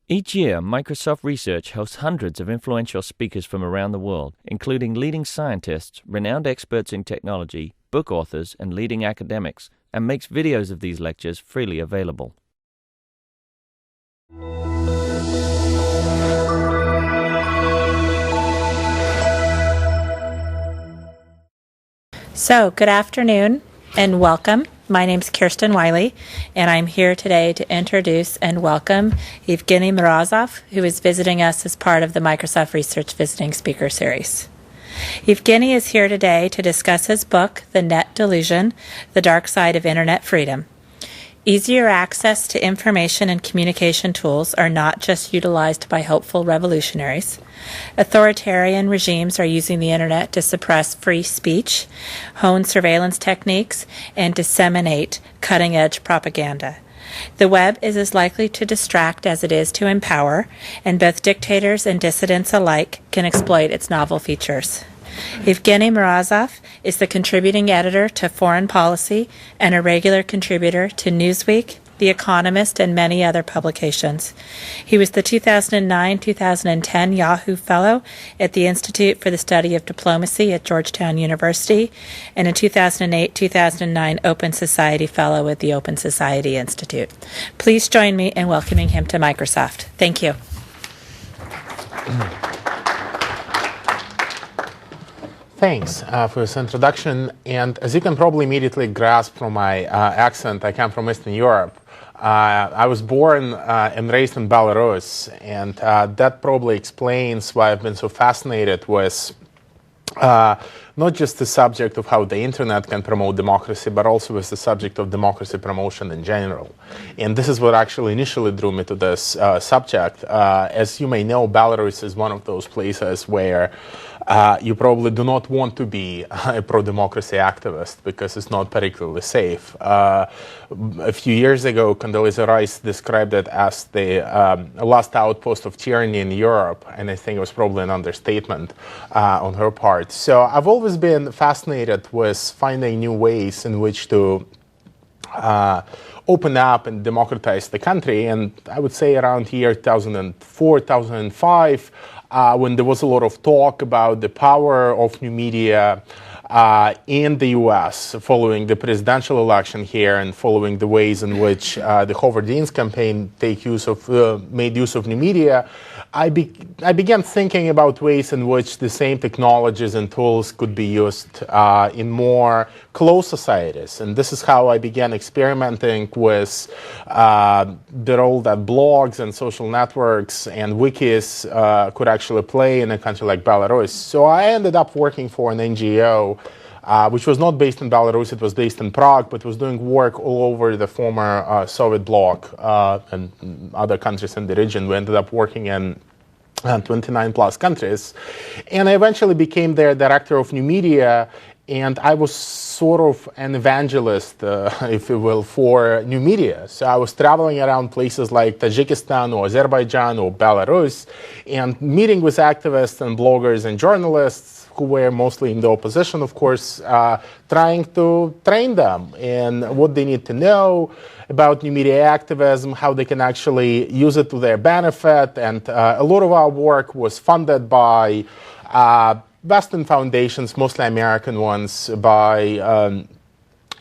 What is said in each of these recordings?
Each year, Microsoft Research hosts hundreds of influential speakers from around the world, including leading scientists, renowned experts in technology, book authors, and leading academics, and makes videos of these lectures freely available. So, good afternoon and welcome. My name is Kirsten Wiley, and I'm here today to introduce and welcome Evgeny Morozov, who is visiting us as part of the Microsoft Research Visiting Speaker Series. Evgeny is here today to discuss his book, The Net Delusion, The Dark Side of Internet Freedom. Easier access to information and communication tools are not just utilized by hopeful revolutionaries. Authoritarian regimes are using the internet to suppress free speech, hone surveillance techniques, and disseminate cutting-edge propaganda. The web is as likely to distract as it is to empower, and both dictators and dissidents alike can exploit its novel features. Evgeny Morozov is the contributing editor to Foreign Policy and a regular contributor to Newsweek, The Economist, and many other publications. He was the 2009-2010 Yahoo Fellow at the Institute for the Study of Diplomacy at Georgetown University, and a 2008-2009 Open Society Fellow at the Open Society Institute. Please join me in welcoming him to Microsoft. Thank you. Thanks for this introduction. And as you can probably immediately grasp from my accent, I come from Eastern Europe. I was born and raised in Belarus, and that probably explains why I've been so fascinated with not just the subject of how the internet can promote democracy, but also with the subject of democracy promotion in general. And this is what actually initially drew me to this subject. As you may know, Belarus is one of those places where you probably do not want to be a pro-democracy activist because it's not particularly safe. A few years ago, Condoleezza Rice described it as the last outpost of tyranny in Europe, and I think it was probably an understatement on her part. So I've always been fascinated with finding new ways in which to open up and democratize the country. And I would say around year 2004, 2005, when there was a lot of talk about the power of new media in the U.S. following the presidential election here and following the ways in which the Howard Dean's campaign made use of new media, I began thinking about ways in which the same technologies and tools could be used in more closed societies. And this is how I began experimenting with the role that blogs and social networks and wikis could actually play in a country like Belarus. So I ended up working for an NGO which was not based in Belarus, it was based in Prague, but was doing work all over the former Soviet bloc and other countries in the region. We ended up working in 29 plus countries. And I eventually became their director of new media, and I was sort of an evangelist, if you will, for new media. So I was traveling around places like Tajikistan or Azerbaijan or Belarus and meeting with activists and bloggers and journalists who were mostly in the opposition, of course, trying to train them in what they need to know about new media activism, how they can actually use it to their benefit. And a lot of our work was funded by Western foundations, mostly American ones, by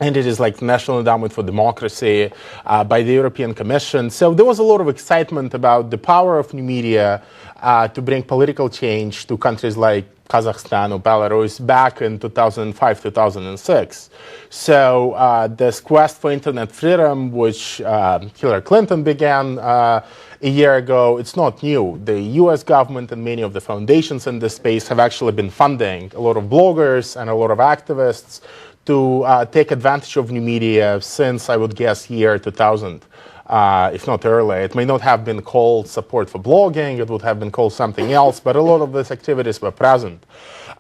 entities like the National Endowment for Democracy, by the European Commission. So there was a lot of excitement about the power of new media to bring political change to countries like Kazakhstan or Belarus back in 2005, 2006. So this quest for internet freedom, which Hillary Clinton began a year ago, it's not new. The US government and many of the foundations in this space have actually been funding a lot of bloggers and a lot of activists to take advantage of new media since, I would guess, year 2000. If not earlier. It may not have been called support for blogging, it would have been called something else, but a lot of these activities were present.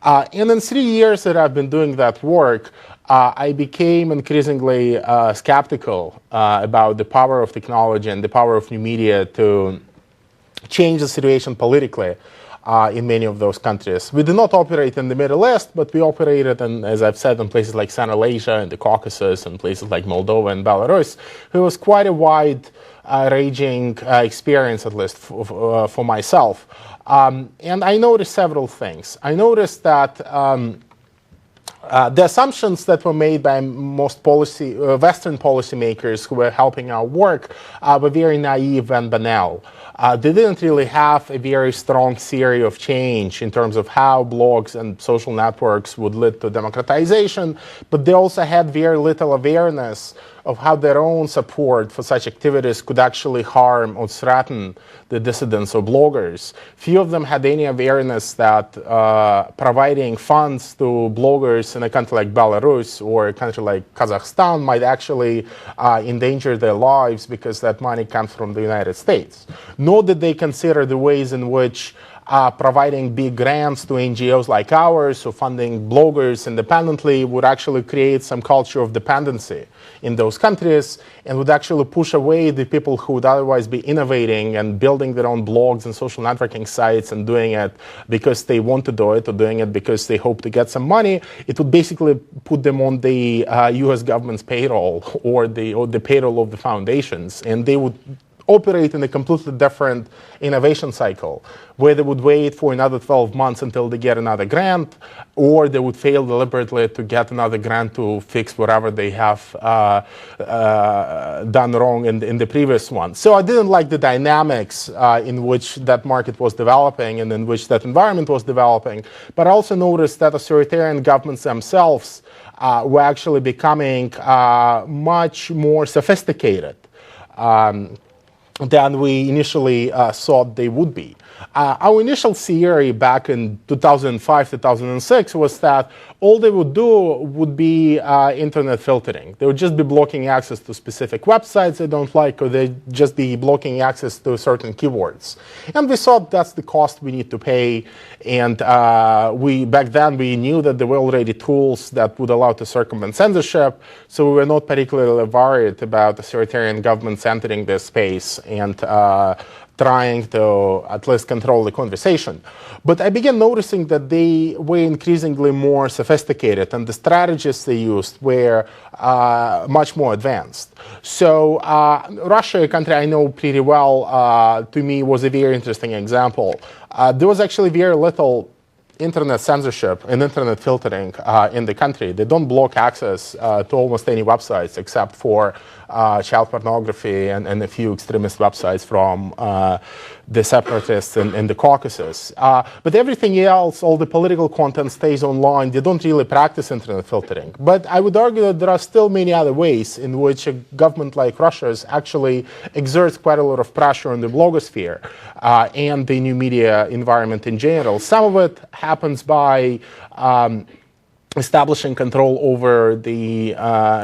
And in 3 years that I've been doing that work, I became increasingly skeptical about the power of technology and the power of new media to change the situation politically in many of those countries. We do not operate in the Middle East, but we operated, as I've said, in places like Central Asia and the Caucasus and places like Moldova and Belarus. There was quite a wide raging experience, at least for myself. And I noticed several things. I noticed that the assumptions that were made by most Western policymakers who were helping our work were very naive and banal. They didn't really have a very strong theory of change in terms of how blogs and social networks would lead to democratization, but they also had very little awareness of how their own support for such activities could actually harm or threaten the dissidents or bloggers. Few of them had any awareness that providing funds to bloggers in a country like Belarus or a country like Kazakhstan might actually endanger their lives because that money comes from the United States. Nor did they consider the ways in which providing big grants to NGOs like ours or funding bloggers independently would actually create some culture of dependency in those countries and would actually push away the people who would otherwise be innovating and building their own blogs and social networking sites and doing it because they want to do it or doing it because they hope to get some money. It would basically put them on the US government's payroll or the payroll of the foundations, and they would operate in a completely different innovation cycle, where they would wait for another 12 months until they get another grant, or they would fail deliberately to get another grant to fix whatever they have done wrong in the previous one. So I didn't like the dynamics in which that market was developing and in which that environment was developing, but I also noticed that authoritarian governments themselves were actually becoming much more sophisticated than we initially thought they would be. Our initial theory back in 2005, 2006 was that all they would do would be internet filtering. They would just be blocking access to specific websites they don't like, or they'd just be blocking access to certain keywords. And we thought that's the cost we need to pay. And back then we knew that there were already tools that would allow to circumvent censorship, so we were not particularly worried about authoritarian governments entering this space and trying to at least control the conversation. But I began noticing that they were increasingly more sophisticated and the strategies they used were much more advanced. So Russia, a country I know pretty well, to me was a very interesting example. There was actually very little internet censorship and internet filtering in the country. They don't block access to almost any websites except for child pornography and a few extremist websites from the separatists in the Caucasus. But everything else, all the political content stays online. They don't really practice internet filtering. But I would argue that there are still many other ways in which a government like Russia's actually exerts quite a lot of pressure on the blogosphere and the new media environment in general. Some of it happens by establishing control over the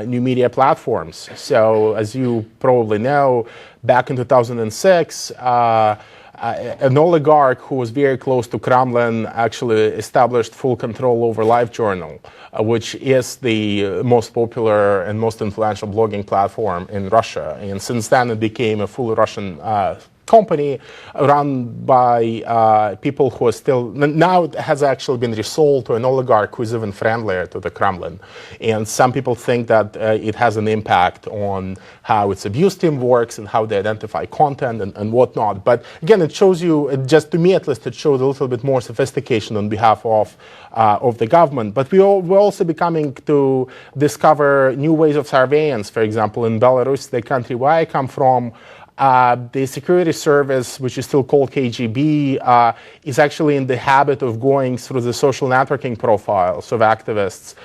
new media platforms. So, as you probably know, back in 2006, an oligarch who was very close to Kremlin actually established full control over LiveJournal, which is the most popular and most influential blogging platform in Russia. And since then, it became a fully Russian company run by people who are still, now it has actually been resold to an oligarch who is even friendlier to the Kremlin. And some people think that it has an impact on how its abuse team works and how they identify content and whatnot. But again, it shows you, just to me at least, it shows a little bit more sophistication on behalf of the government. But we're also becoming to discover new ways of surveillance. For example, in Belarus, the country where I come from, the security service, which is still called KGB, is actually in the habit of going through the social networking profiles of activists,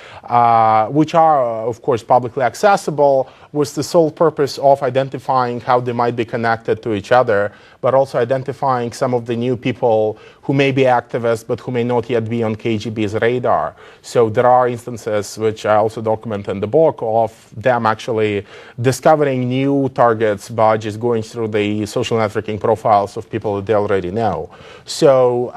which are, of course, publicly accessible, with the sole purpose of identifying how they might be connected to each other, but also identifying some of the new people who may be activists, but who may not yet be on KGB's radar. So there are instances, which I also document in the book, of them actually discovering new targets by just going through the social networking profiles of people that they already know. So,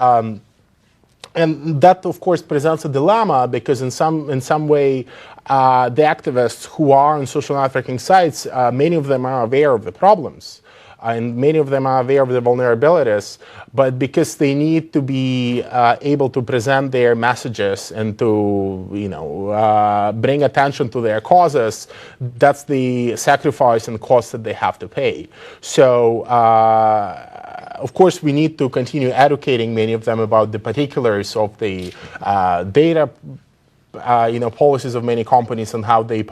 and that, of course, presents a dilemma because in some way, the activists who are on social networking sites, many of them are aware of the problems. and many of them are aware of the vulnerabilities, but because they need to be able to present their messages and to, bring attention to their causes, that's the sacrifice and cost that they have to pay. So, of course, we need to continue educating many of them about the particulars of the data policies of many companies and how they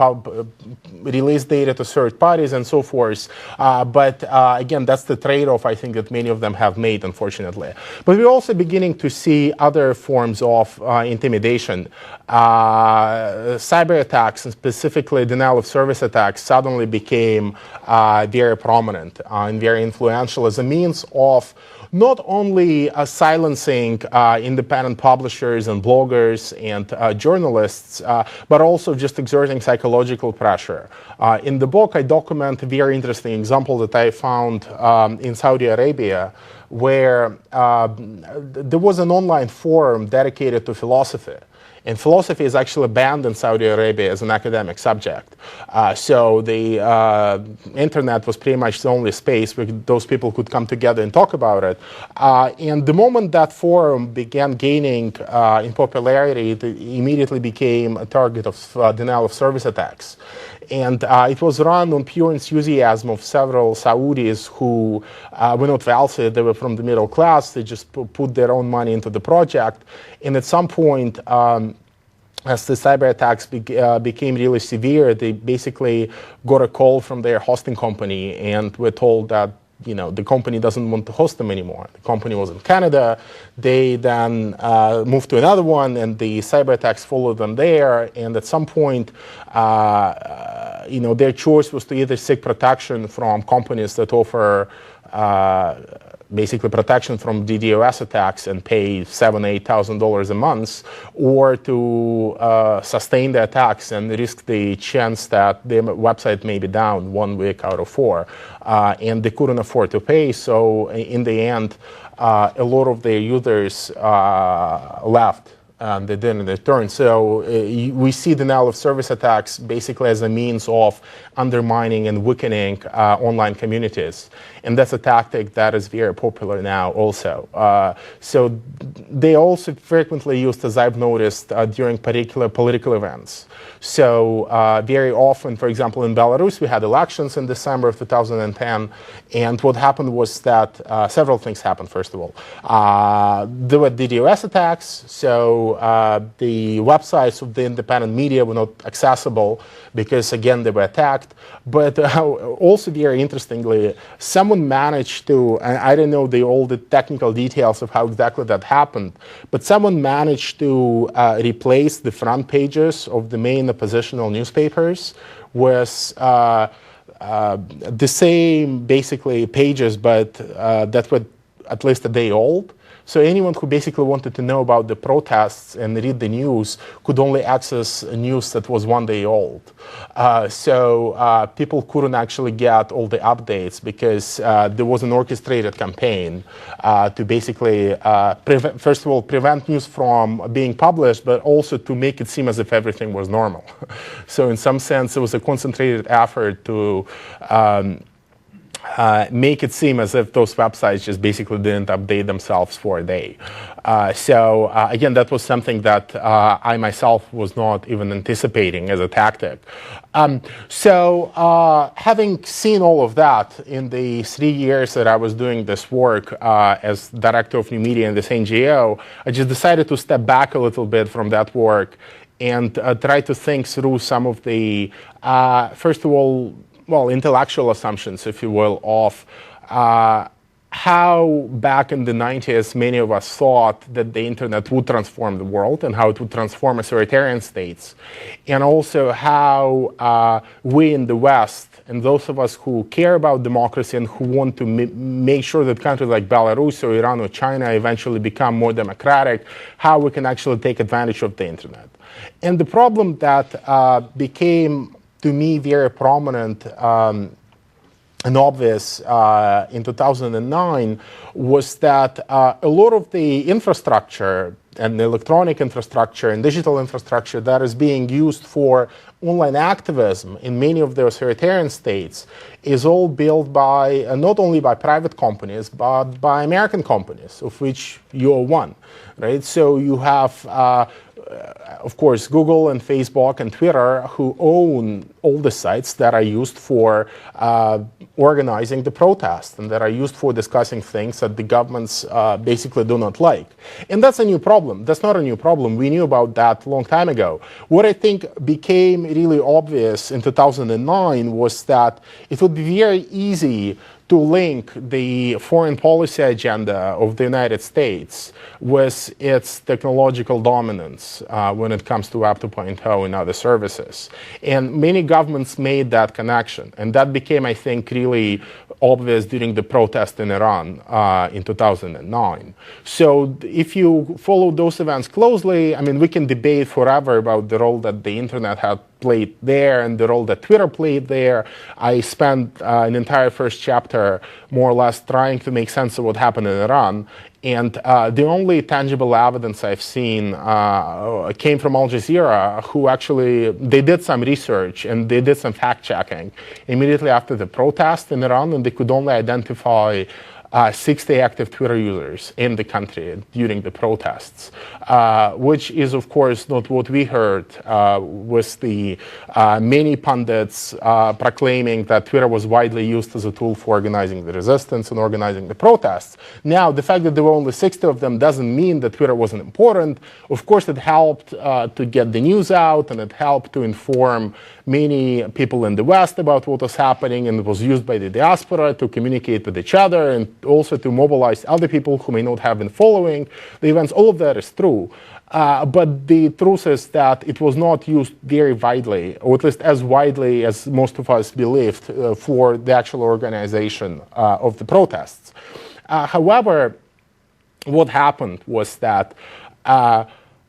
release data to third parties and so forth. But again, that's the trade-off I think that many of them have made, unfortunately. But we're also beginning to see other forms of intimidation. Cyber attacks, and specifically denial of service attacks, suddenly became very prominent and very influential as a means of not only silencing independent publishers and bloggers and journalists, but also just exerting psychological pressure. In the book, I document a very interesting example that I found in Saudi Arabia, where there was an online forum dedicated to philosophy. And philosophy is actually banned in Saudi Arabia as an academic subject. So the internet was pretty much the only space where those people could come together and talk about it. And the moment that forum began gaining in popularity, it immediately became a target of denial of service attacks. And it was run on pure enthusiasm of several Saudis who were not wealthy. They were from the middle class. They just put their own money into the project. And at some point, as the cyber attacks became really severe, they basically got a call from their hosting company and were told that the company doesn't want to host them anymore. The company was in Canada. They then moved to another one, and the cyber attacks followed them there. And at some point, their choice was to either seek protection from companies that offer basically protection from DDoS attacks and pay $7,000-8,000 a month, or to sustain the attacks and risk the chance that their website may be down 1 week out of 4. And they couldn't afford to pay, so in the end, a lot of their users left. And they didn't return. So we see denial of service attacks basically as a means of undermining and weakening online communities. And that's a tactic that is very popular now also. So they also frequently used, as I've noticed, during particular political events. So very often, for example, in Belarus, we had elections in December of 2010. And what happened was that several things happened, first of all. There were DDoS attacks. So the websites of the independent media were not accessible because, again, they were attacked. But also, very interestingly, someone managed to, and I don't know all the technical details of how exactly that happened, but someone managed to replace the front pages of the main oppositional newspapers with the same, basically, pages, but that were at least a day old. So anyone who basically wanted to know about the protests and read the news could only access news that was 1 day old. So people couldn't actually get all the updates because there was an orchestrated campaign to basically, first of all, prevent news from being published, but also to make it seem as if everything was normal. So in some sense, it was a concentrated effort to make it seem as if those websites just basically didn't update themselves for a day. So again, that was something that I myself was not even anticipating as a tactic. So having seen all of that in the 3 years that I was doing this work as director of new media in this NGO, I just decided to step back a little bit from that work and try to think through some of the, first of all, intellectual assumptions, if you will, of how back in the 90s many of us thought that the internet would transform the world and how it would transform authoritarian states, and also how we in the West, and those of us who care about democracy and who want to make sure that countries like Belarus or Iran or China eventually become more democratic, how we can actually take advantage of the internet. And the problem that became to me very prominent and obvious in 2009 was that a lot of the infrastructure and the electronic infrastructure and digital infrastructure that is being used for online activism in many of the authoritarian states is all built by not only by private companies but by American companies, of which you are one, right? So you have of course, Google and Facebook and Twitter, who own all the sites that are used for organizing the protest and that are used for discussing things that the governments basically do not like. And that's a new problem. That's not a new problem. We knew about that a long time ago. What I think became really obvious in 2009 was that it would be very easy to link the foreign policy agenda of the United States with its technological dominance when it comes to Web 2.0 and other services. And many governments made that connection. And that became, I think, really obvious during the protest in Iran in 2009. So if you follow those events closely, I mean, we can debate forever about the role that the internet had played there and the role that Twitter played there. I spent an entire first chapter more or less trying to make sense of what happened in Iran. And the only tangible evidence I've seen came from Al Jazeera, who actually, they did some research and they did some fact checking immediately after the protest in Iran, and they could only identify 60 active Twitter users in the country during the protests, which is, of course, not what we heard with the many pundits proclaiming that Twitter was widely used as a tool for organizing the resistance and organizing the protests. Now, the fact that there were only 60 of them doesn't mean that Twitter wasn't important. Of course, it helped to get the news out, and it helped to inform many people in the West about what was happening, and it was used by the diaspora to communicate with each other and also to mobilize other people who may not have been following the events. All of that is true. But the truth is that it was not used very widely, or at least as widely as most of us believed, for the actual organization of the protests. However, what happened was that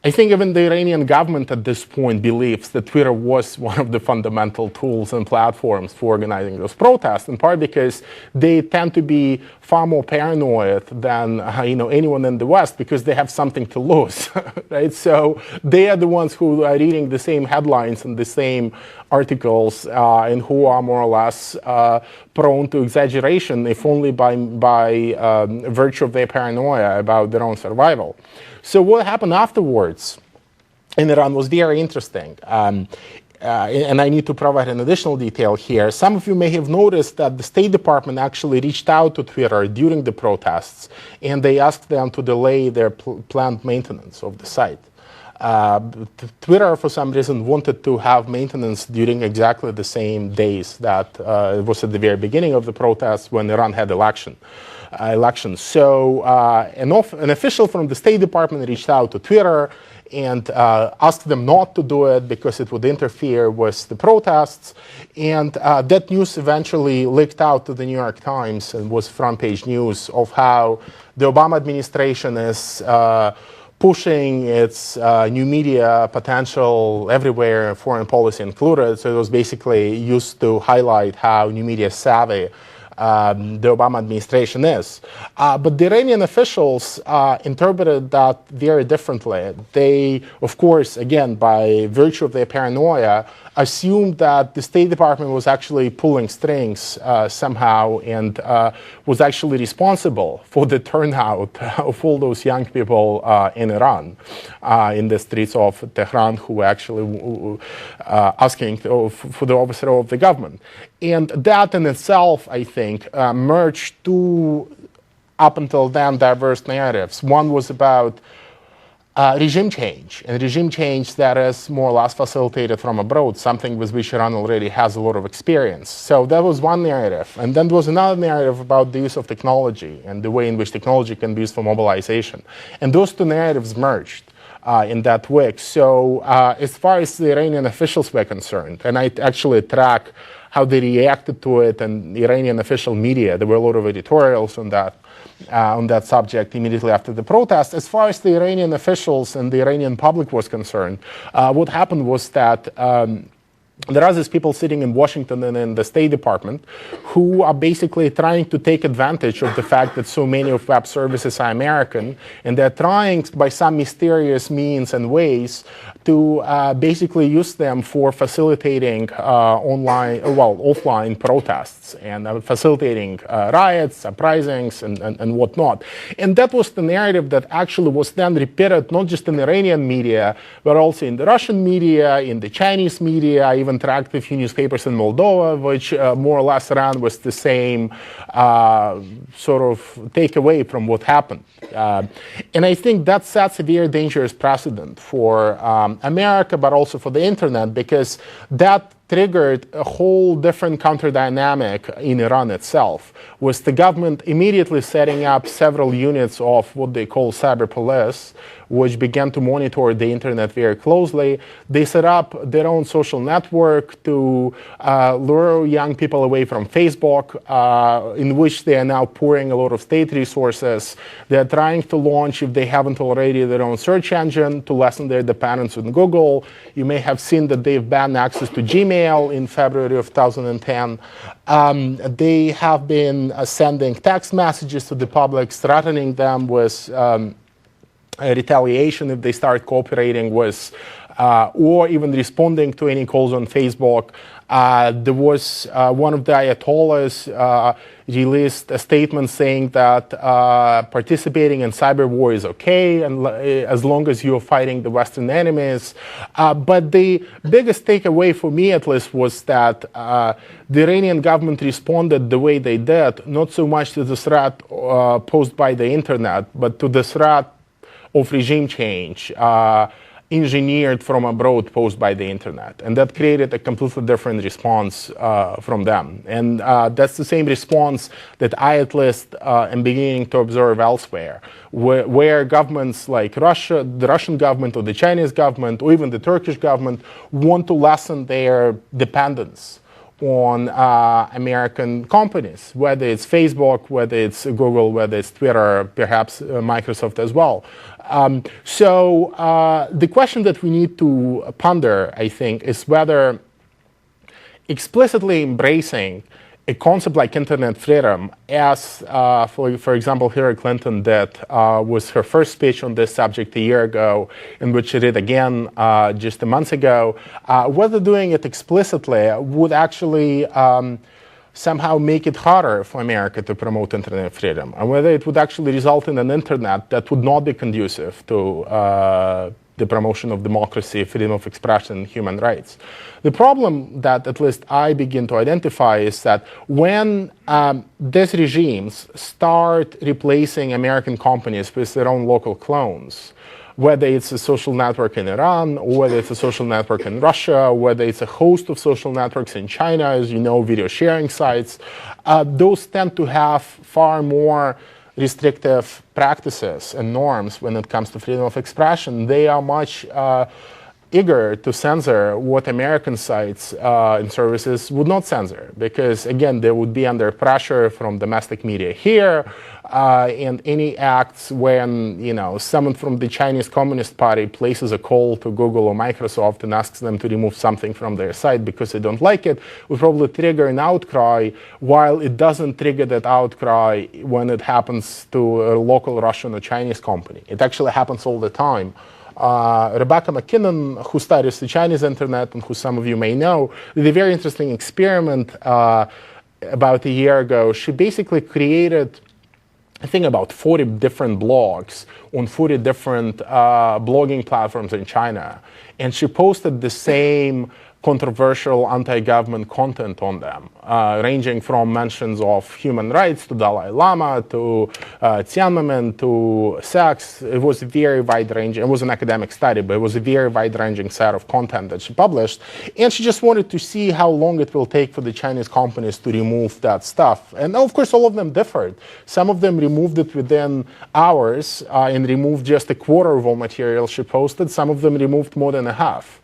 I think even the Iranian government at this point believes that Twitter was one of the fundamental tools and platforms for organizing those protests, in part because they tend to be far more paranoid than anyone in the West, because they have something to lose, right? So they are the ones who are reading the same headlines and the same articles and who are more or less prone to exaggeration, if only by virtue of their paranoia about their own survival. So what happened afterwards in Iran was very interesting. And I need to provide an additional detail here. Some of you may have noticed that the State Department actually reached out to Twitter during the protests, and they asked them to delay their planned maintenance of the site. Twitter, for some reason, wanted to have maintenance during exactly the same days that it was at the very beginning of the protests when Iran had elections. So an official from the State Department reached out to Twitter and asked them not to do it because it would interfere with the protests. And that news eventually leaked out to the New York Times and was front page news of how the Obama administration is pushing its new media potential everywhere, foreign policy included. So it was basically used to highlight how new media savvy the Obama administration is. But the Iranian officials interpreted that very differently. They, of course, again, by virtue of their paranoia, assumed that the State Department was actually pulling strings somehow and was actually responsible for the turnout of all those young people in Iran, in the streets of Tehran, who were actually asking for the overthrow of the government. And that in itself, I think, merged two, up until then, diverse narratives. One was about regime change, and regime change that is more or less facilitated from abroad, something with which Iran already has a lot of experience. So that was one narrative. And then there was another narrative about the use of technology and the way in which technology can be used for mobilization. And those two narratives merged in that week. So as far as the Iranian officials were concerned, and I actually track how they reacted to it, and Iranian official media, there were a lot of editorials on that subject immediately after the protest. As far as the Iranian officials and the Iranian public was concerned, what happened was that there are these people sitting in Washington and in the State Department who are basically trying to take advantage of the fact that so many of web services are American, and they're trying by some mysterious means and ways to basically use them for facilitating offline protests and facilitating riots, uprisings, and whatnot. And that was the narrative that actually was then repeated not just in Iranian media, but also in the Russian media, in the Chinese media. I even tracked a few newspapers in Moldova, which more or less ran with the same sort of takeaway from what happened. And I think that sets a very dangerous precedent for America, but also for the internet, because that triggered a whole different counter dynamic in Iran itself, with the government immediately setting up several units of what they call cyber police, which began to monitor the internet very closely. They set up their own social network to lure young people away from Facebook, in which they are now pouring a lot of state resources. They're trying to launch, if they haven't already, their own search engine to lessen their dependence on Google. You may have seen that they've banned access to Gmail in February of 2010. They have been sending text messages to the public, threatening them with retaliation if they start cooperating with or even responding to any calls on Facebook. There was one of the Ayatollahs released a statement saying that participating in cyber war is okay, and as long as you're fighting the Western enemies. But the biggest takeaway for me, at least, was that the Iranian government responded the way they did, not so much to the threat posed by the internet, but to the threat of regime change engineered from abroad posed by the internet. And that created a completely different response from them. And that's the same response that I at least am beginning to observe elsewhere, where governments like Russia, the Russian government or the Chinese government or even the Turkish government want to lessen their dependence on American companies, whether it's Facebook, whether it's Google, whether it's Twitter, perhaps Microsoft as well. So the question that we need to ponder, I think, is whether explicitly embracing a concept like internet freedom, as, for example, Hillary Clinton did with her first speech on this subject a year ago, in which she did again just a month ago, whether doing it explicitly would actually somehow make it harder for America to promote internet freedom, and whether it would actually result in an internet that would not be conducive to the promotion of democracy, freedom of expression, and human rights. The problem that at least I begin to identify is that when these regimes start replacing American companies with their own local clones, whether it's a social network in Iran, or whether it's a social network in Russia, whether it's a host of social networks in China, as you know, video sharing sites, those tend to have far more restrictive practices and norms when it comes to freedom of expression. They are much eager to censor what American sites and services would not censor, because again, they would be under pressure from domestic media here, and any acts when, you know, someone from the Chinese Communist Party places a call to Google or Microsoft and asks them to remove something from their site because they don't like it, would probably trigger an outcry, while it doesn't trigger that outcry when it happens to a local Russian or Chinese company. It actually happens all the time. Rebecca McKinnon, who studies the Chinese internet and who some of you may know, did a very interesting experiment about a year ago. She basically created, I think, about 40 different blogs on 40 different blogging platforms in China. And she posted the same controversial anti-government content on them, ranging from mentions of human rights to Dalai Lama to Tiananmen to sex. It was a very wide-ranging, it was an academic study, but it was a very wide-ranging set of content that she published. And she just wanted to see how long it will take for the Chinese companies to remove that stuff. And of course, all of them differed. Some of them removed it within hours and removed just a quarter of all material she posted. Some of them removed more than a half.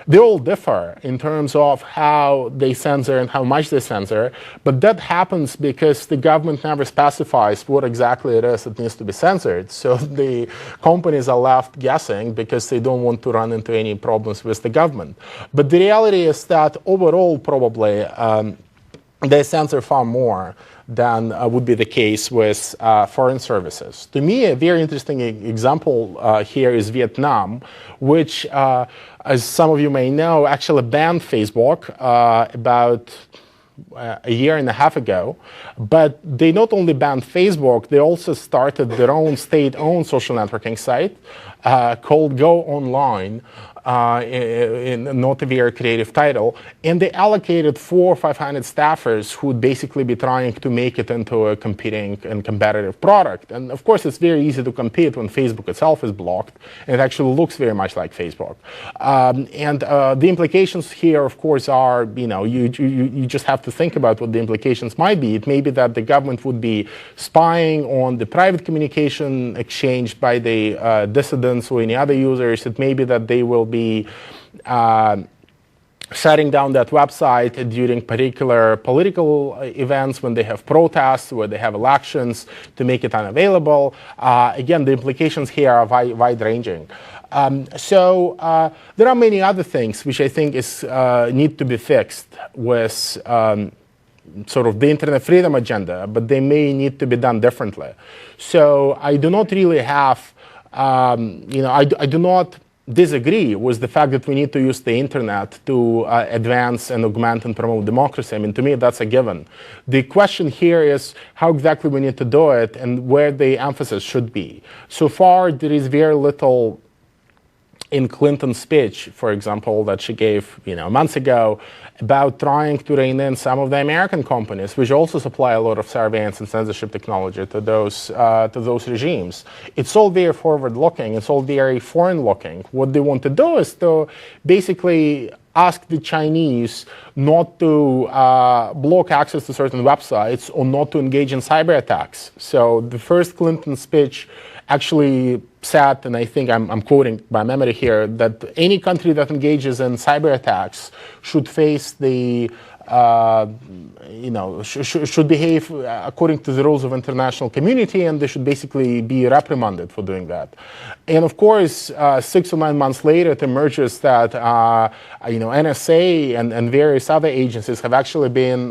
They're all differ in terms of how they censor and how much they censor, but that happens because the government never specifies what exactly it is that needs to be censored. So the companies are left guessing because they don't want to run into any problems with the government. But the reality is that overall, probably, they censor far more than would be the case with foreign services. To me, a very interesting example here is Vietnam, which, as some of you may know, actually banned Facebook about a year and a half ago. But they not only banned Facebook, they also started their own state-owned social networking site called Go Online, in not a very creative title, and they allocated 400 or 500 staffers who would basically be trying to make it into a competing and competitive product. And of course, it's very easy to compete when Facebook itself is blocked, and it actually looks very much like Facebook. The implications here, of course, are, you just have to think about what the implications might be. It may be that the government would be spying on the private communication exchanged by the dissidents or any other users. It may be that they will be shutting down that website during particular political events, when they have protests, where they have elections, to make it unavailable. Again, the implications here are wide-ranging. There are many other things which I think need to be fixed with sort of the internet freedom agenda, but they may need to be done differently. So I do not really have, I do not disagree with the fact that we need to use the internet to advance and augment and promote democracy. I mean, to me, that's a given. The question here is how exactly we need to do it and where the emphasis should be. So far, there is very little in Clinton's speech, for example, that she gave months ago, about trying to rein in some of the American companies, which also supply a lot of surveillance and censorship technology to those regimes. It's all very forward-looking. It's all very foreign-looking. What they want to do is to basically ask the Chinese not to block access to certain websites or not to engage in cyber attacks. So the first Clinton speech actually said, and I think I'm quoting by memory here, that any country that engages in cyber attacks should face the should behave according to the rules of international community, and they should basically be reprimanded for doing that. And of course, 6 or 9 months later, it emerges that NSA and various other agencies have actually been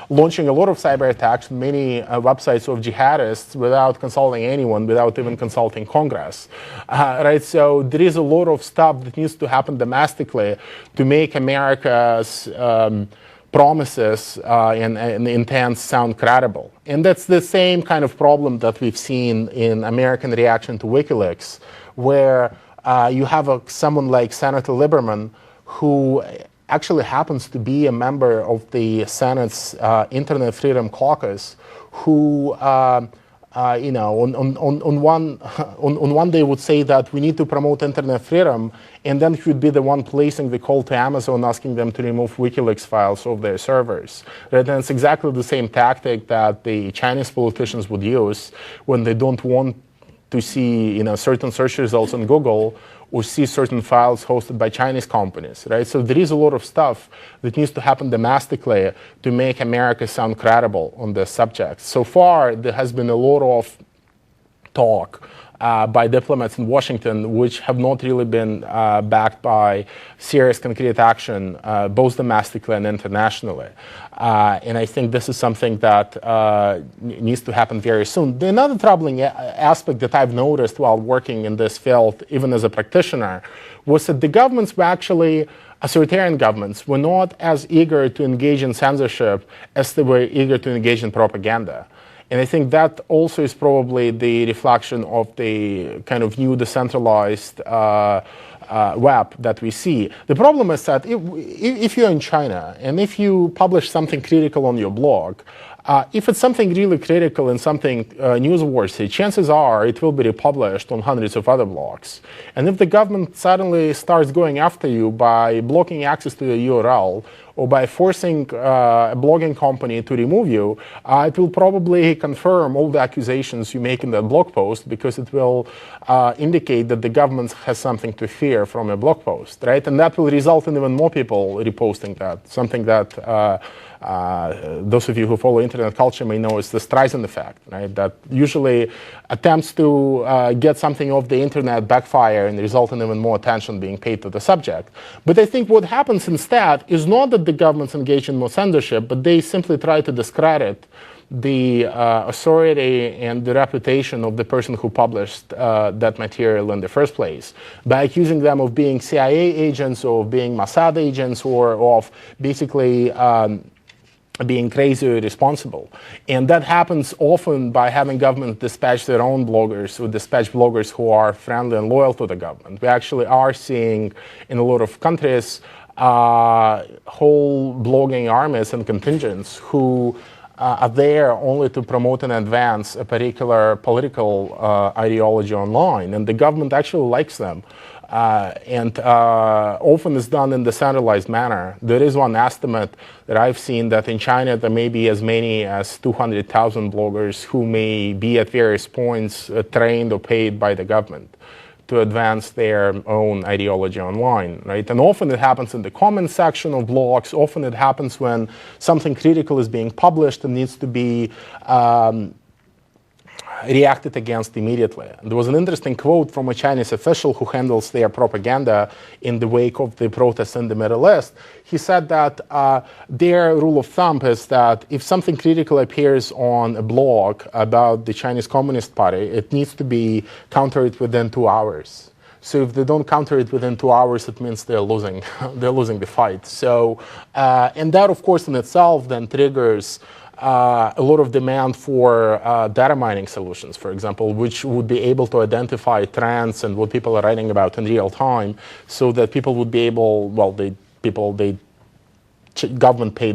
launching a lot of cyber attacks on many websites of jihadists without consulting anyone, without even consulting Congress. Right? So there is a lot of stuff that needs to happen domestically to make America's promises and intents sound credible. And that's the same kind of problem that we've seen in American reaction to WikiLeaks, where you have someone like Senator Lieberman, who actually happens to be a member of the Senate's Internet Freedom Caucus, who on one day would say that we need to promote internet freedom, and then he would be the one placing the call to Amazon asking them to remove WikiLeaks files off their servers. Right? And it's exactly the same tactic that the Chinese politicians would use when they don't want to see certain search results on Google or see certain files hosted by Chinese companies, right? So there is a lot of stuff that needs to happen domestically to make America sound credible on this subject. So far, there has been a lot of talk by diplomats in Washington, which have not really been backed by serious concrete action, both domestically and internationally. And I think this is something that needs to happen very soon. Another troubling aspect that I've noticed while working in this field, even as a practitioner, was that the governments were actually, authoritarian governments, were not as eager to engage in censorship as they were eager to engage in propaganda. And I think that also is probably the reflection of the kind of new decentralized web that we see. The problem is that if you're in China and if you publish something critical on your blog, if it's something really critical and something newsworthy, chances are it will be republished on hundreds of other blogs. And if the government suddenly starts going after you by blocking access to your URL or by forcing a blogging company to remove you, it will probably confirm all the accusations you make in that blog post, because it will indicate that the government has something to fear from a blog post, right? And that will result in even more people reposting that, something that those of you who follow internet culture may know is the Streisand effect, right? That usually attempts to get something off the internet backfire and result in even more attention being paid to the subject. But I think what happens instead is not that the government's engaged in more censorship, but they simply try to discredit the authority and the reputation of the person who published that material in the first place by accusing them of being CIA agents or of being Mossad agents or of basically being crazy or irresponsible. And that happens often by having governments dispatch their own bloggers or dispatch bloggers who are friendly and loyal to the government. We actually are seeing in a lot of countries whole blogging armies and contingents who are there only to promote and advance a particular political ideology online, and the government actually likes them. And often it's done in the centralized manner. There is one estimate that I've seen that in China there may be as many as 200,000 bloggers who may be at various points trained or paid by the government to advance their own ideology online, right? And often it happens in the comment section of blogs. Often it happens when something critical is being published and needs to be reacted against immediately. And there was an interesting quote from a Chinese official who handles their propaganda in the wake of the protests in the Middle East. He said that their rule of thumb is that if something critical appears on a blog about the Chinese Communist Party, it needs to be countered within 2 hours. So if they don't counter it within 2 hours, it means they're losing. They're losing the fight. So, and that, of course, in itself then triggers a lot of demand for data mining solutions, for example, which would be able to identify trends and what people are writing about in real time, so that people would be able, government-paid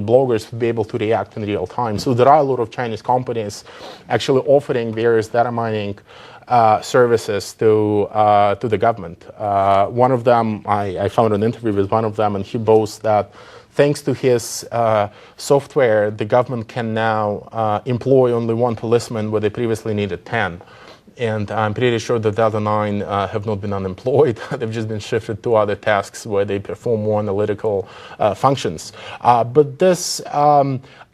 bloggers would be able to react in real time. So there are a lot of Chinese companies actually offering various data mining services to the government. One of them, I found an interview with one of them, and he boasts that thanks to his software, the government can now employ only one policeman where they previously needed 10. And I'm pretty sure that the other 9 have not been unemployed. They've just been shifted to other tasks where they perform more analytical functions. But this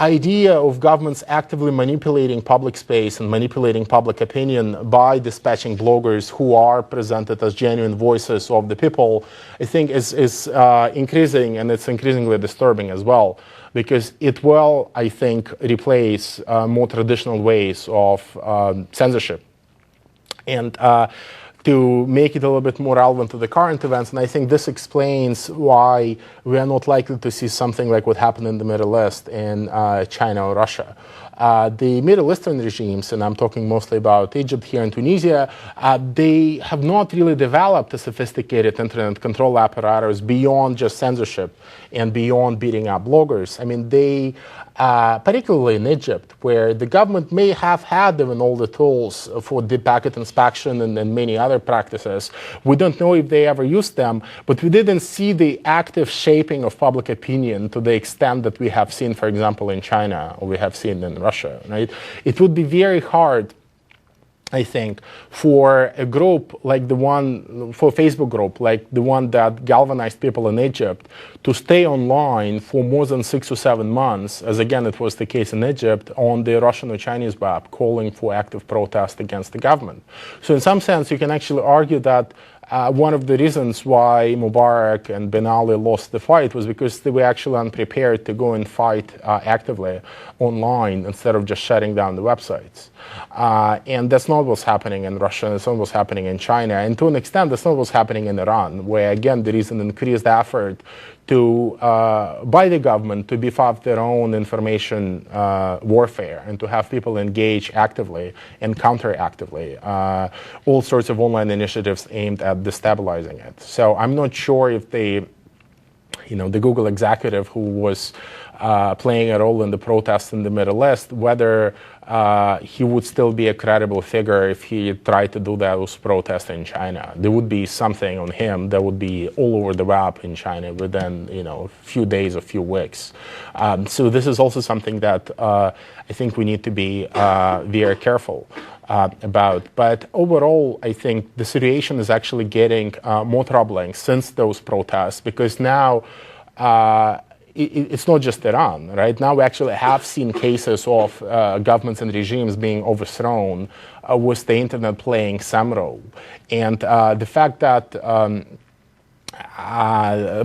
idea of governments actively manipulating public space and manipulating public opinion by dispatching bloggers who are presented as genuine voices of the people, I think is increasing, and it's increasingly disturbing as well, because it will, I think, replace more traditional ways of censorship. And to make it a little bit more relevant to the current events, and I think this explains why we are not likely to see something like what happened in the Middle East in China or Russia. The Middle Eastern regimes, and I'm talking mostly about Egypt here and Tunisia, they have not really developed a sophisticated internet control apparatus beyond just censorship and beyond beating up bloggers. I mean, they, particularly in Egypt, where the government may have had even all the tools for deep packet inspection and many other practices. We don't know if they ever used them, but we didn't see the active shaping of public opinion to the extent that we have seen, for example, in China or we have seen in Russia, right? It would be very hard, I think, for a group like the one, for a Facebook group like the one that galvanized people in Egypt to stay online for more than 6 or 7 months, as again it was the case in Egypt, on the Russian or Chinese web, calling for active protest against the government. So in some sense, you can actually argue that one of the reasons why Mubarak and Ben Ali lost the fight was because they were actually unprepared to go and fight actively online instead of just shutting down the websites. And that's not what's happening in Russia, and that's not what's happening in China. And to an extent, that's not what's happening in Iran, where, again, there is an increased effort to, by the government to beef up their own information warfare and to have people engage actively and counter actively all sorts of online initiatives aimed at destabilizing it. So I'm not sure if the Google executive who was playing a role in the protests in the Middle East, whether he would still be a credible figure if he tried to do those protests in China. There would be something on him that would be all over the web in China within a few days, a few weeks. So this is also something that I think we need to be very careful about. But overall, I think the situation is actually getting more troubling since those protests, because now it's not just Iran, right? Now we actually have seen cases of governments and regimes being overthrown with the internet playing some role. And the fact that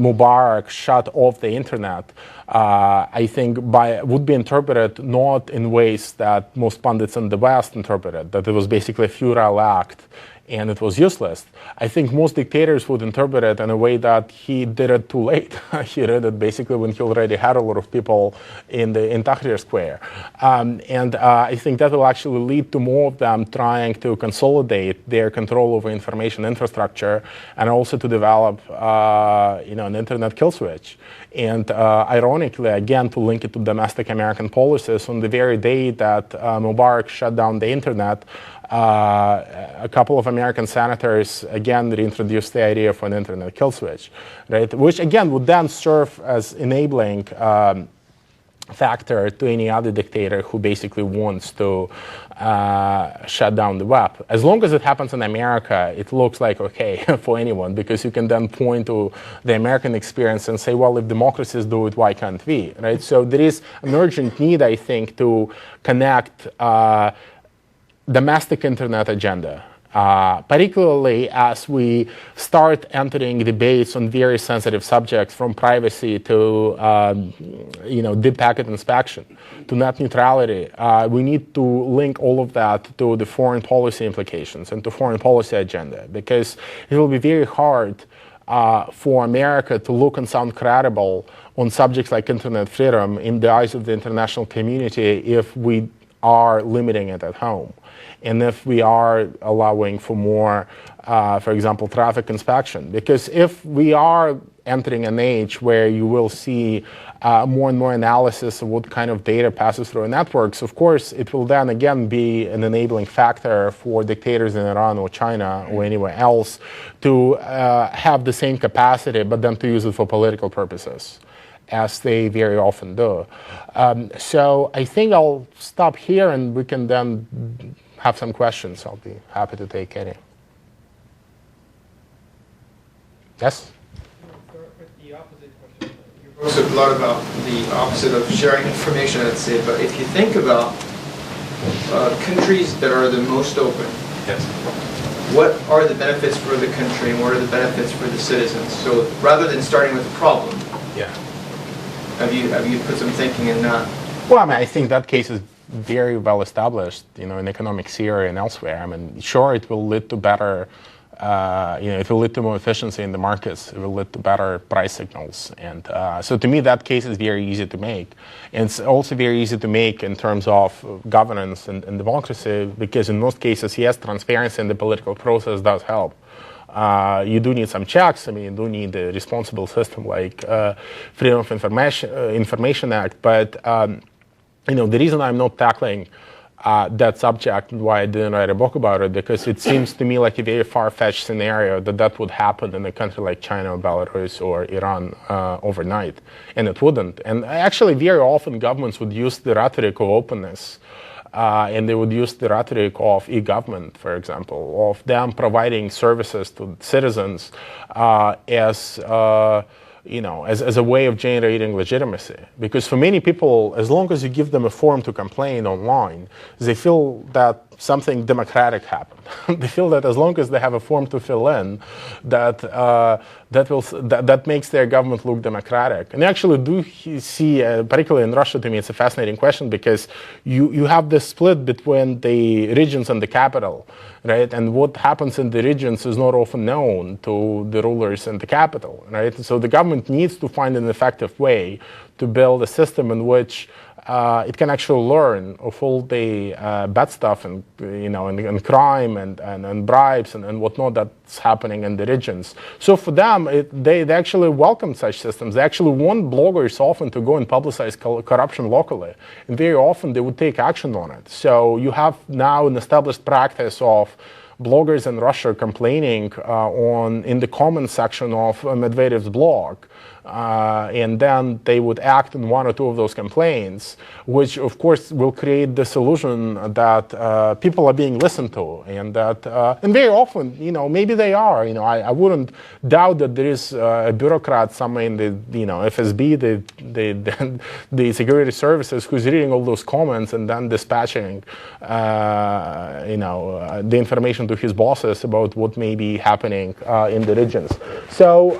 Mubarak shut off the internet, I think would be interpreted not in ways that most pundits in the West interpreted, that it was basically a futile act and it was useless. I think most dictators would interpret it in a way that he did it too late. He did it basically when he already had a lot of people in Tahrir Square. And I think that will actually lead to more of them trying to consolidate their control over information infrastructure and also to develop an internet kill switch. And ironically, again, to link it to domestic American policies, on the very day that Mubarak shut down the internet, a couple of American senators again reintroduced the idea of an internet kill switch, right? Which again would then serve as enabling factor to any other dictator who basically wants to shut down the web. As long as it happens in America, it looks like okay for anyone, because you can then point to the American experience and say, well, if democracies do it, why can't we, right? So there is an urgent need, I think, to connect domestic internet agenda, particularly as we start entering debates on very sensitive subjects, from privacy to deep packet inspection to net neutrality. We need to link all of that to the foreign policy implications and to foreign policy agenda, because it will be very hard for America to look and sound credible on subjects like internet freedom in the eyes of the international community if we are limiting it at home. And if we are allowing for more, for example, traffic inspection. Because if we are entering an age where you will see more and more analysis of what kind of data passes through networks, of course, it will then again be an enabling factor for dictators in Iran or China or anywhere else to have the same capacity, but then to use it for political purposes, as they very often do. So I think I'll stop here and we can then have some questions. I'll be happy to take any. Yes? The opposite question. You spoke a lot about the opposite of sharing information, I'd say, but if you think about countries that are the most open, Yes. What are the benefits for the country and what are the benefits for the citizens? So rather than starting with the problem, Yeah. have you put some thinking in that? Well, I mean, I think that case is very well established, in economic theory and elsewhere. I mean, sure, it will lead to better, it will lead to more efficiency in the markets. It will lead to better price signals. And so to me, that case is very easy to make. And it's also very easy to make in terms of governance and democracy, because in most cases, yes, transparency in the political process does help. You do need some checks. I mean, you do need a responsible system like Freedom of Information Act. But the reason I'm not tackling that subject and why I didn't write a book about it, because it seems to me like a very far-fetched scenario that would happen in a country like China or Belarus or Iran overnight, and it wouldn't. And actually, very often governments would use the rhetoric of openness, and they would use the rhetoric of e-government, for example, of them providing services to citizens as a way of generating legitimacy. Because for many people, as long as you give them a forum to complain online, they feel that something democratic happened. They feel that as long as they have a form to fill in, that makes their government look democratic. And I actually do see, particularly in Russia, to me, it's a fascinating question, because you have this split between the regions and the capital, right? And what happens in the regions is not often known to the rulers in the capital, right? So the government needs to find an effective way to build a system in which it can actually learn of all the bad stuff and and crime and bribes and whatnot that's happening in the regions. So for them, they actually welcome such systems. They actually want bloggers often to go and publicize corruption locally, and very often they would take action on it. So you have now an established practice of bloggers in Russia complaining in the comment section of Medvedev's blog. And then they would act on one or two of those complaints, which of course will create this illusion that people are being listened to, and that, and very often, maybe they are. I wouldn't doubt that there is a bureaucrat somewhere in the, FSB, the security services, who's reading all those comments and then dispatching, the information to his bosses about what may be happening in the regions. So.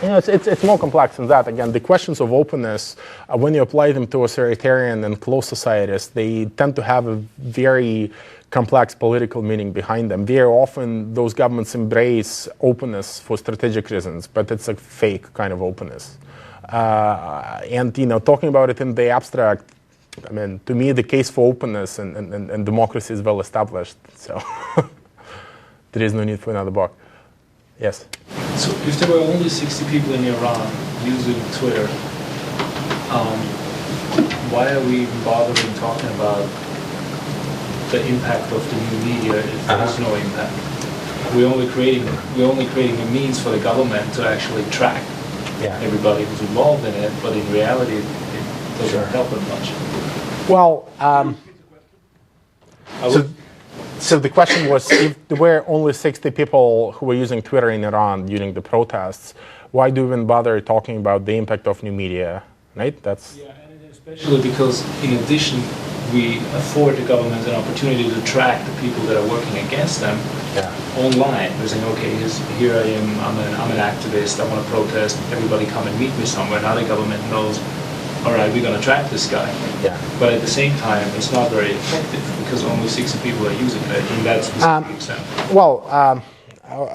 It's more complex than that. Again, the questions of openness, when you apply them to authoritarian and closed societies, they tend to have a very complex political meaning behind them. Very often, those governments embrace openness for strategic reasons, but it's a fake kind of openness. And talking about it in the abstract, I mean, to me, the case for openness and democracy is well established. So there is no need for another book. Yes. So if there were only 60 people in Iran using Twitter, why are we even bothering talking about the impact of the new media if there is no impact? We're only creating a means for the government to actually track everybody who's involved in it, but in reality, it doesn't help them much. Well, so the question was, if there were only 60 people who were using Twitter in Iran during the protests, why do we even bother talking about the impact of new media, right? That's and especially because, in addition, we afford the government an opportunity to track the people that are working against them online. We're saying, okay, here I am, I'm an activist, I want to protest, everybody come and meet me somewhere. Now the government knows, all right, we're going to track this guy. Yeah. But at the same time, it's not very effective because only 60 people are using it in that specific example. Well,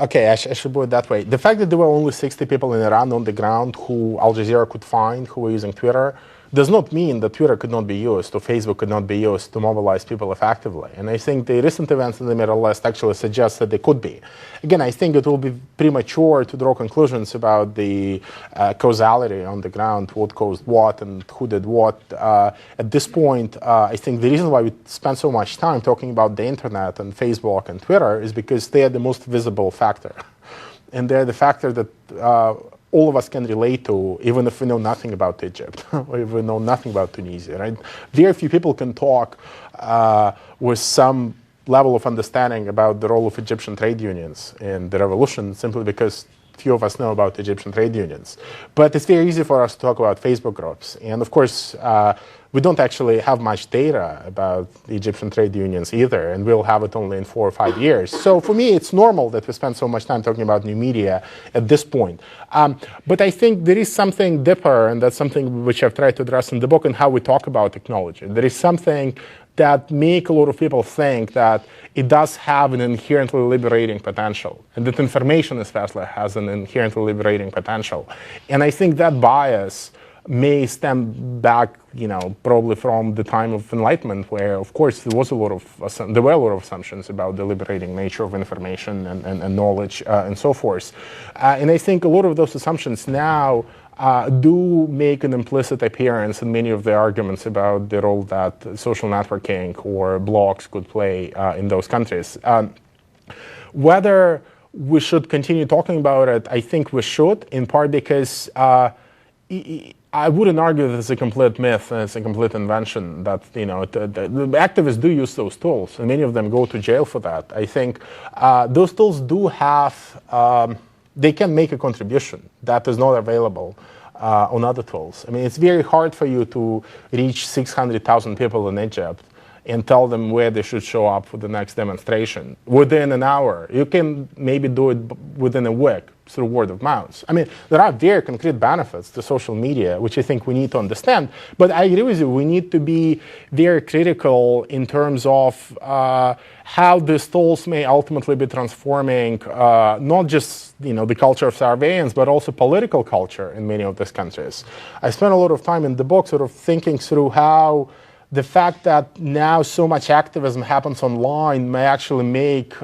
okay, I should put it that way. The fact that there were only 60 people in Iran on the ground who Al Jazeera could find who were using Twitter does not mean that Twitter could not be used or Facebook could not be used to mobilize people effectively. And I think the recent events in the Middle East actually suggest that they could be. Again, I think it will be premature to draw conclusions about the causality on the ground, what caused what and who did what. At this point, I think the reason why we spend so much time talking about the internet and Facebook and Twitter is because they are the most visible factor. And they're the factor that all of us can relate to, even if we know nothing about Egypt or if we know nothing about Tunisia, right? Very few people can talk with some level of understanding about the role of Egyptian trade unions in the revolution, simply because few of us know about Egyptian trade unions. But it's very easy for us to talk about Facebook groups. And of course, we don't actually have much data about the Egyptian trade unions either, and we'll have it only in 4 or 5 years. So for me, it's normal that we spend so much time talking about new media at this point. But I think there is something deeper, and that's something which I've tried to address in the book, and how we talk about technology. There is something that make a lot of people think that it does have an inherently liberating potential, and that information especially has an inherently liberating potential. And I think that bias may stem back, probably from the time of Enlightenment, where, of course, there were a lot of assumptions about the liberating nature of information and knowledge and so forth. And I think a lot of those assumptions now do make an implicit appearance in many of the arguments about the role that social networking or blogs could play in those countries. Whether we should continue talking about it, I think we should, in part because I wouldn't argue that it's a complete myth and it's a complete invention, that the activists do use those tools, and many of them go to jail for that. I think those tools do have they can make a contribution that is not available on other tools. I mean, it's very hard for you to reach 600,000 people in Egypt and tell them where they should show up for the next demonstration within an hour. You can maybe do it within a week, through word of mouth. I mean, there are very concrete benefits to social media, which I think we need to understand. But I agree with you, we need to be very critical in terms of how these tools may ultimately be transforming not just the culture of surveillance, but also political culture in many of these countries. I spent a lot of time in the book sort of thinking through how the fact that now so much activism happens online may actually make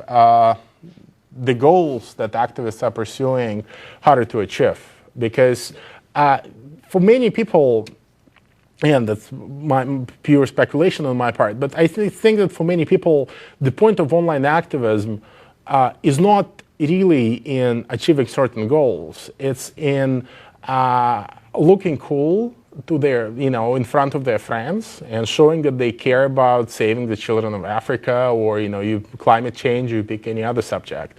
the goals that activists are pursuing harder to achieve. Because for many people, and that's my pure speculation on my part, but I think that for many people, the point of online activism is not really in achieving certain goals. It's in looking cool to their, in front of their friends and showing that they care about saving the children of Africa, or, climate change, you pick any other subject.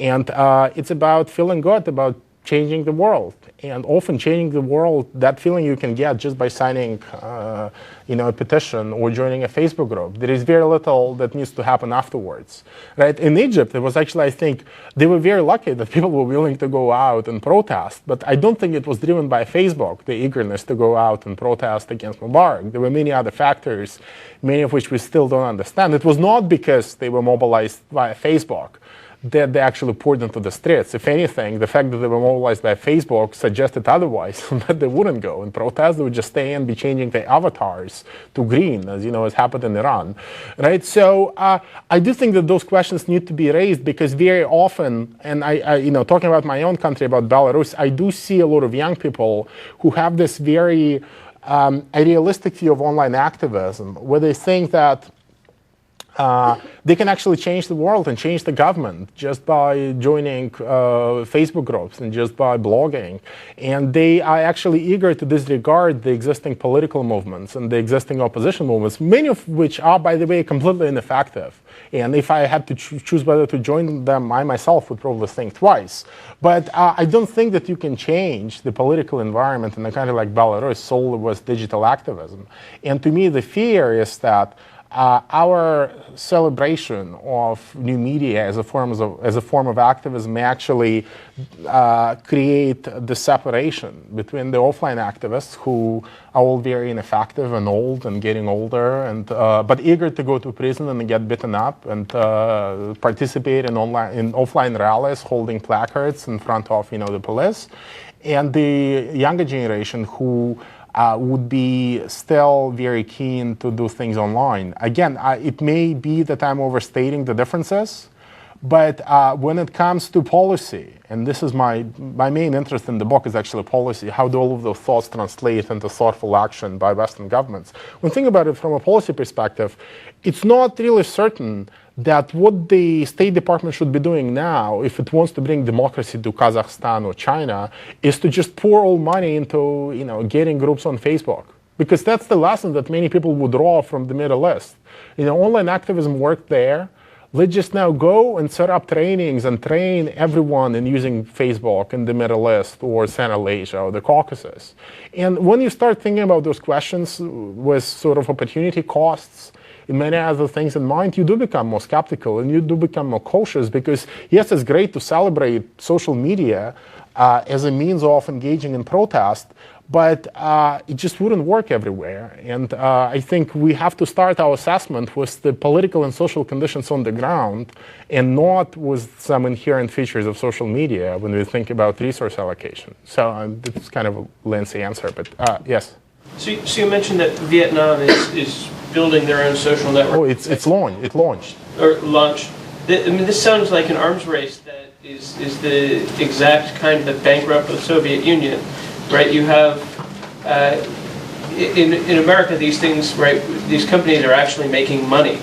And it's about feeling good about changing the world. And often changing the world, that feeling you can get just by signing a petition or joining a Facebook group. There is very little that needs to happen afterwards, right? In Egypt, it was actually, I think, they were very lucky that people were willing to go out and protest, but I don't think it was driven by Facebook, the eagerness to go out and protest against Mubarak. There were many other factors, many of which we still don't understand. It was not because they were mobilized via Facebook that they actually poured into the streets. If anything, the fact that they were mobilized by Facebook suggested otherwise, that they wouldn't go and protest. They would just stay and be changing their avatars to green, as has happened in Iran, right? So I do think that those questions need to be raised, because very often, and I talking about my own country, about Belarus, I do see a lot of young people who have this very idealistic view of online activism, where they think that they can actually change the world and change the government just by joining Facebook groups and just by blogging. And they are actually eager to disregard the existing political movements and the existing opposition movements, many of which are, by the way, completely ineffective. And if I had to choose whether to join them, I myself would probably think twice. But I don't think that you can change the political environment in a country like Belarus solely with digital activism. And to me, the fear is that our celebration of new media as a form of activism may actually create the separation between the offline activists, who are all very ineffective and old and getting older, and but eager to go to prison and get beaten up and participate in offline rallies, holding placards in front of the police, and the younger generation who would be still very keen to do things online. Again, it may be that I'm overstating the differences, but when it comes to policy, and this is my main interest in the book is actually policy, how do all of those thoughts translate into thoughtful action by Western governments? When thinking about it from a policy perspective, it's not really certain that what the State Department should be doing now, if it wants to bring democracy to Kazakhstan or China, is to just pour all money into getting groups on Facebook. Because that's the lesson that many people would draw from the Middle East. Online activism worked there. Let's just now go and set up trainings and train everyone in using Facebook in the Middle East or Central Asia or the Caucasus. And when you start thinking about those questions with sort of opportunity costs, in many other things in mind, you do become more skeptical and you do become more cautious, because yes, it's great to celebrate social media as a means of engaging in protest, but it just wouldn't work everywhere. And I think we have to start our assessment with the political and social conditions on the ground, and not with some inherent features of social media when we think about resource allocation. So it's kind of a lengthy answer, but yes. So you mentioned that Vietnam is building their own social network. Oh, it launched. Or launched. This sounds like an arms race that is the exact kind that bankrupted the Soviet Union, right? You have in America these things, right? These companies are actually making money,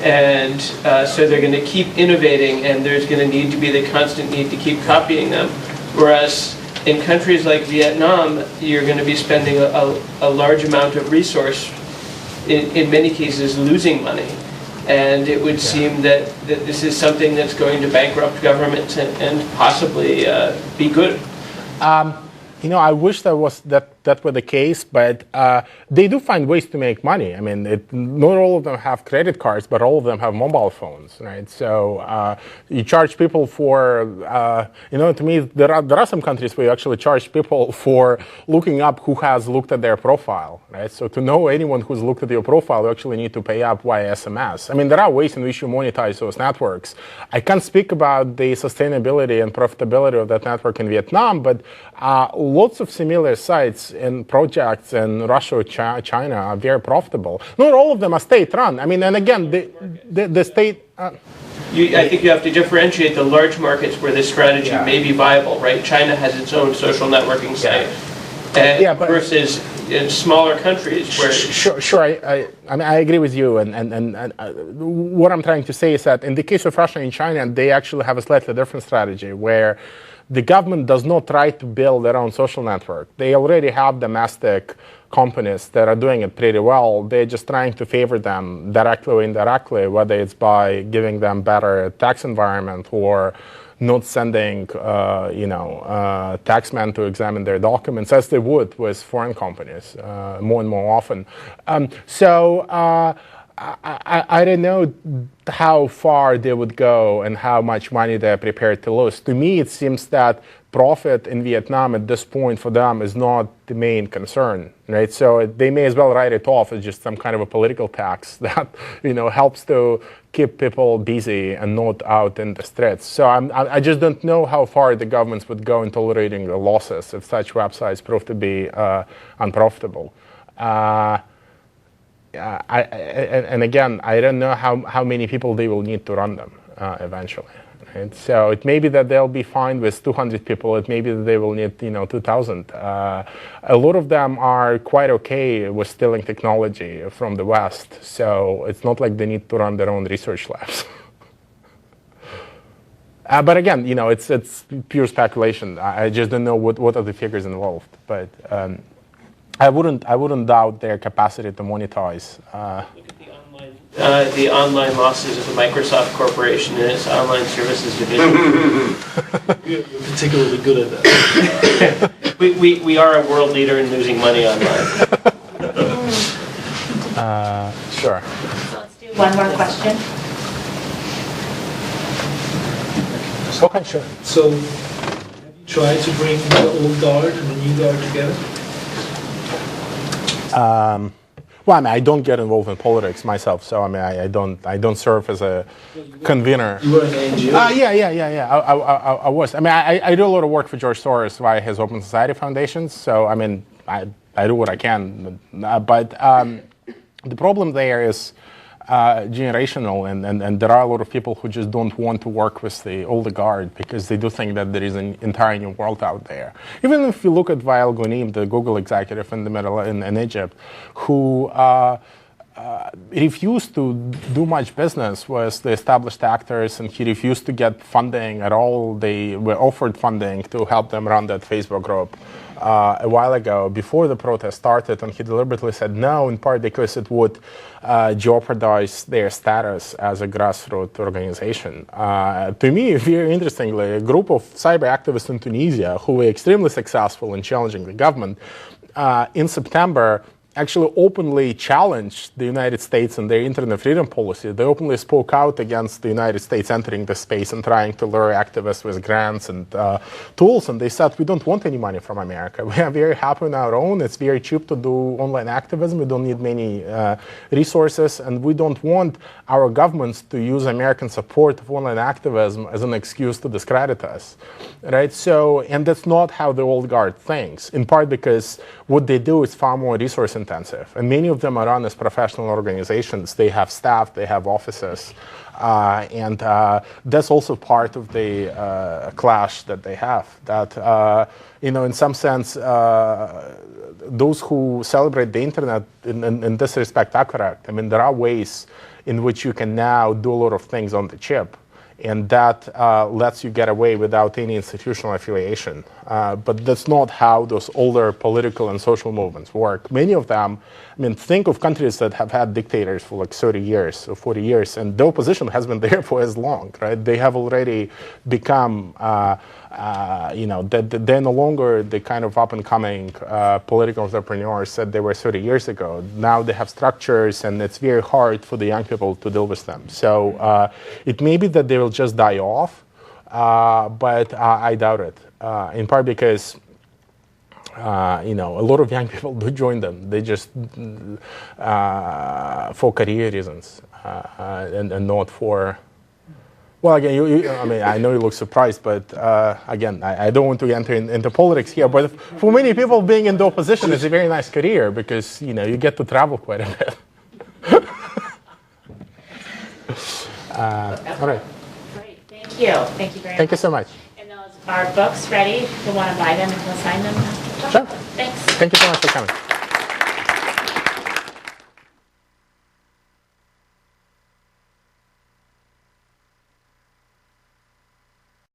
and so they're going to keep innovating, and there's going to need to be the constant need to keep copying them, whereas in countries like Vietnam, you're going to be spending a large amount of resource, in many cases losing money. And it would seem that this is something that's going to bankrupt governments and possibly be good. I wish that that were the case, but they do find ways to make money. I mean, not all of them have credit cards, but all of them have mobile phones, right? So you charge people for, to me, there are some countries where you actually charge people for looking up who has looked at their profile, right? So to know anyone who's looked at your profile, you actually need to pay up via SMS. I mean, there are ways in which you monetize those networks. I can't speak about the sustainability and profitability of that network in Vietnam, but lots of similar sites and projects in Russia or China are very profitable. Not all of them are state-run. I mean, and again, the state... I think you have to differentiate the large markets where this strategy may be viable, right? China has its own social networking site, versus in smaller countries where... Sure. I mean, I agree with you, and what I'm trying to say is that in the case of Russia and China, they actually have a slightly different strategy where the government does not try to build their own social network. They already have domestic companies that are doing it pretty well. They're just trying to favor them directly or indirectly, whether it's by giving them better tax environment or not sending, taxmen to examine their documents, as they would with foreign companies more and more often. I don't know how far they would go and how much money they're prepared to lose. To me, it seems that profit in Vietnam at this point for them is not the main concern, right? So they may as well write it off as just some kind of a political tax that, helps to keep people busy and not out in the streets. So I just don't know how far the governments would go in tolerating the losses if such websites prove to be unprofitable. And again, I don't know how many people they will need to run them eventually. Right? So it may be that they'll be fine with 200 people. It may be that they will need 2,000. A lot of them are quite okay with stealing technology from the West. So it's not like they need to run their own research labs. But again, it's pure speculation. I just don't know what are the figures involved. But I wouldn't doubt their capacity to monetize. Look at the online losses of the Microsoft Corporation and its online services division. You're particularly good at that. we are a world leader in losing money online. Sure. So let's do one more question. Okay, sure. So, have you tried to bring the old guard and the new guard together? Well, I mean, I don't get involved in politics myself, so I mean, I don't serve as a convener. You were in the NGO. Yeah. I was. I mean, I do a lot of work for George Soros via his Open Society Foundations. So I mean, I do what I can, but the problem there is generational, and there are a lot of people who just don't want to work with the older guard because they do think that there is an entire new world out there. Even if you look at Wael Ghonim, the Google executive in Egypt, who refused to do much business with the established actors, and he refused to get funding at all. They were offered funding to help them run that Facebook group a while ago, before the protest started, and he deliberately said no, in part because it would jeopardize their status as a grassroots organization. To me, very interestingly, a group of cyber activists in Tunisia who were extremely successful in challenging the government, in September actually openly challenged the United States and their internet freedom policy. They openly spoke out against the United States entering the space and trying to lure activists with grants and tools. And they said, we don't want any money from America. We are very happy on our own. It's very cheap to do online activism. We don't need many resources. And we don't want our governments to use American support of online activism as an excuse to discredit us. Right? So, and that's not how the old guard thinks, in part because what they do is far more resource intensive. And many of them are run as professional organizations. They have staff, they have offices. And that's also part of the clash that they have. That, in some sense, those who celebrate the internet in this respect are correct. I mean, there are ways in which you can now do a lot of things on the chip. and that lets you get away without any institutional affiliation. But that's not how those older political and social movements work. Many of them, I mean, think of countries that have had dictators for like 30 years or 40 years, and the opposition has been there for as long, right? They have already become, they're no longer the kind of up-and-coming political entrepreneurs that they were 30 years ago. Now they have structures, and it's very hard for the young people to deal with them. So it may be that they will just die off, but I doubt it. In part because a lot of young people do join them. They just for career reasons and not for. Well, again, I mean, I know you look surprised, but again, I don't want to enter into politics here. But for many people, being in the opposition is a very nice career because you get to travel quite a bit. All right. Great. Thank you. Thank you very much. Thank you so much. And those are books ready. If you want to buy them and go sign them. Sure. Thanks. Thank you so much for coming.